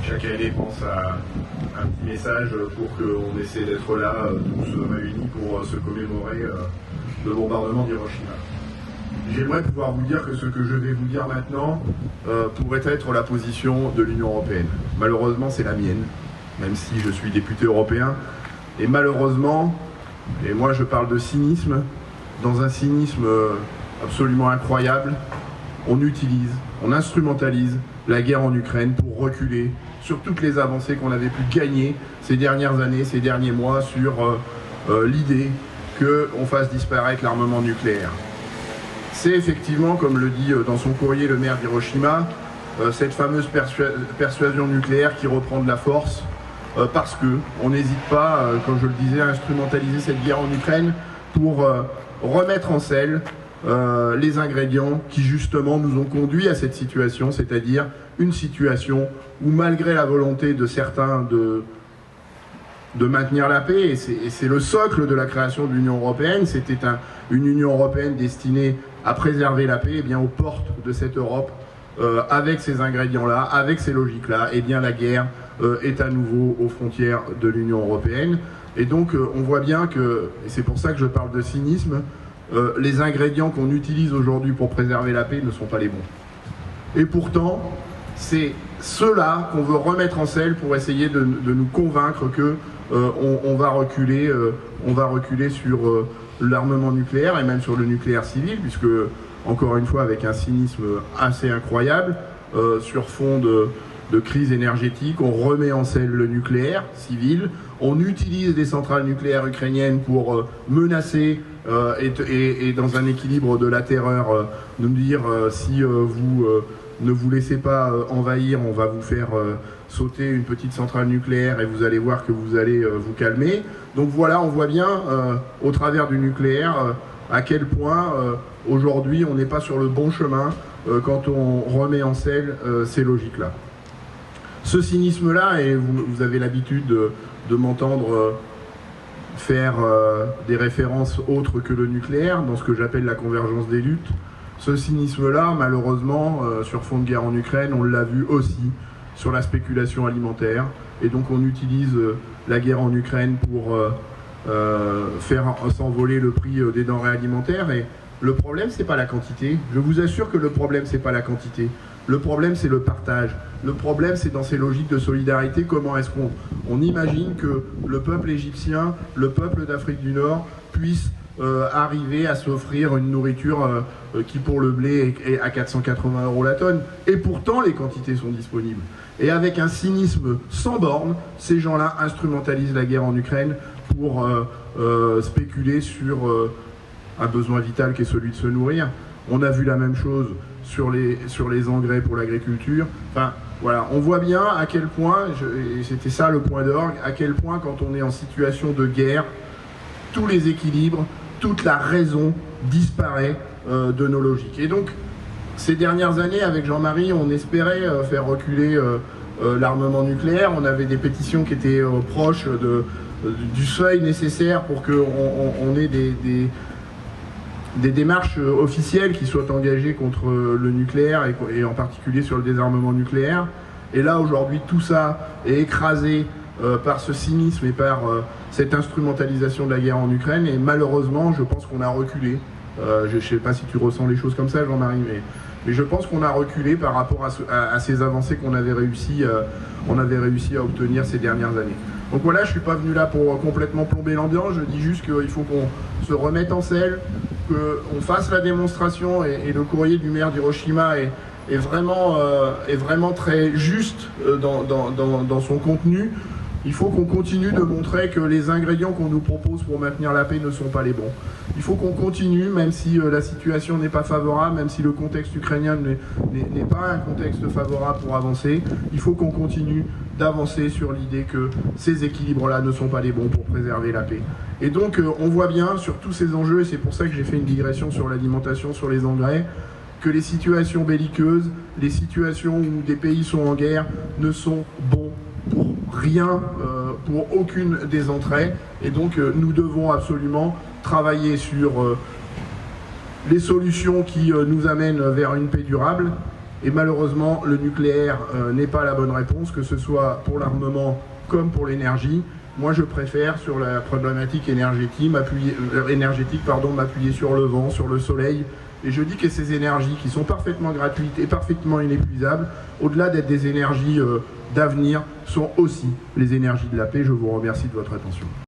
chaque année pense à un petit message pour qu'on essaie d'être là, tous réunis pour se commémorer le bombardement d'Hiroshima. J'aimerais pouvoir vous dire que ce que je vais vous dire maintenant pourrait être la position de l'Union européenne. Malheureusement, c'est la mienne, même si je suis député européen. Et malheureusement, et moi je parle de cynisme, dans un cynisme absolument incroyable, on utilise, on instrumentalise la guerre en Ukraine pour reculer sur toutes les avancées qu'on avait pu gagner ces dernières années, ces derniers mois, sur l'idée qu'on fasse disparaître l'armement nucléaire. C'est effectivement, comme le dit dans son courrier le maire d'Hiroshima, cette fameuse persuasion nucléaire qui reprend de la force, parce qu'on n'hésite pas, comme je le disais, à instrumentaliser cette guerre en Ukraine pour remettre en selle les ingrédients qui justement nous ont conduits à cette situation, c'est-à-dire une situation où malgré la volonté de certains de maintenir la paix, et c'est le socle de la création de l'Union européenne, c'était une Union européenne destinée à préserver la paix, et bien aux portes de cette Europe, avec ces ingrédients-là, avec ces logiques-là, et bien la guerre est à nouveau aux frontières de l'Union européenne. Et donc on voit bien que, et c'est pour ça que je parle de cynisme, les ingrédients qu'on utilise aujourd'hui pour préserver la paix ne sont pas les bons. Et pourtant, c'est ceux-là qu'on veut remettre en selle pour essayer de nous convaincre que on va reculer sur l'armement nucléaire et même sur le nucléaire civil, puisque, encore une fois, avec un cynisme assez incroyable, sur fond de crise énergétique, on remet en selle le nucléaire civil, on utilise des centrales nucléaires ukrainiennes pour menacer et dans un équilibre de la terreur, nous dire si vous ne vous laissez pas envahir, on va vous faire sauter une petite centrale nucléaire et vous allez voir que vous allez vous calmer. Donc voilà, on voit bien au travers du nucléaire à quel point aujourd'hui on n'est pas sur le bon chemin quand on remet en selle ces logiques-là. Ce cynisme-là, et vous avez l'habitude de m'entendre faire des références autres que le nucléaire, dans ce que j'appelle la convergence des luttes, ce cynisme-là, malheureusement, sur fond de guerre en Ukraine, on l'a vu aussi sur la spéculation alimentaire. Et donc on utilise la guerre en Ukraine pour faire s'envoler le prix des denrées alimentaires. Et le problème, c'est pas la quantité. Je vous assure que le problème, c'est pas la quantité. Le problème, c'est le partage. Le problème, c'est dans ces logiques de solidarité, comment est-ce qu'on imagine que le peuple égyptien, le peuple d'Afrique du Nord puisse arriver à s'offrir une nourriture qui pour le blé est à 480 € la tonne. Et pourtant, les quantités sont disponibles. Et avec un cynisme sans borne, ces gens-là instrumentalisent la guerre en Ukraine pour spéculer sur un besoin vital qui est celui de se nourrir. On a vu la même chose sur les engrais pour l'agriculture. Enfin, voilà, on voit bien à quel point, et c'était ça le point d'orgue, à quel point quand on est en situation de guerre, tous les équilibres, toute la raison disparaît de nos logiques. Et donc, ces dernières années, avec Jean-Marie, on espérait faire reculer l'armement nucléaire. On avait des pétitions qui étaient proches du seuil nécessaire pour qu'on ait des démarches officielles qui soient engagées contre le nucléaire et en particulier sur le désarmement nucléaire. Et là, aujourd'hui, tout ça est écrasé par ce cynisme et par cette instrumentalisation de la guerre en Ukraine. Et malheureusement, je pense qu'on a reculé. Je ne sais pas si tu ressens les choses comme ça, Jean-Marie, mais je pense qu'on a reculé par rapport à ces avancées qu'on avait réussi à obtenir ces dernières années. Donc voilà, je ne suis pas venu là pour complètement plomber l'ambiance, je dis juste qu'il faut qu'on se remette en selle, qu'on fasse la démonstration, et le courrier du maire d'Hiroshima est vraiment très juste dans son contenu. Il faut qu'on continue de montrer que les ingrédients qu'on nous propose pour maintenir la paix ne sont pas les bons. Il faut qu'on continue, même si la situation n'est pas favorable, même si le contexte ukrainien n'est pas un contexte favorable pour avancer, il faut qu'on continue d'avancer sur l'idée que ces équilibres-là ne sont pas les bons pour préserver la paix. Et donc on voit bien sur tous ces enjeux, et c'est pour ça que j'ai fait une digression sur l'alimentation, sur les engrais, que les situations belliqueuses, les situations où des pays sont en guerre ne sont bons pour rien, pour aucune des entrées. Et donc nous devons absolument travailler sur les solutions qui nous amènent vers une paix durable. Et malheureusement, le nucléaire n'est pas la bonne réponse, que ce soit pour l'armement comme pour l'énergie. Moi, je préfère, sur la problématique énergétique, m'appuyer sur le vent, sur le soleil. Et je dis que ces énergies qui sont parfaitement gratuites et parfaitement inépuisables, au-delà d'être des énergies d'avenir, sont aussi les énergies de la paix. Je vous remercie de votre attention.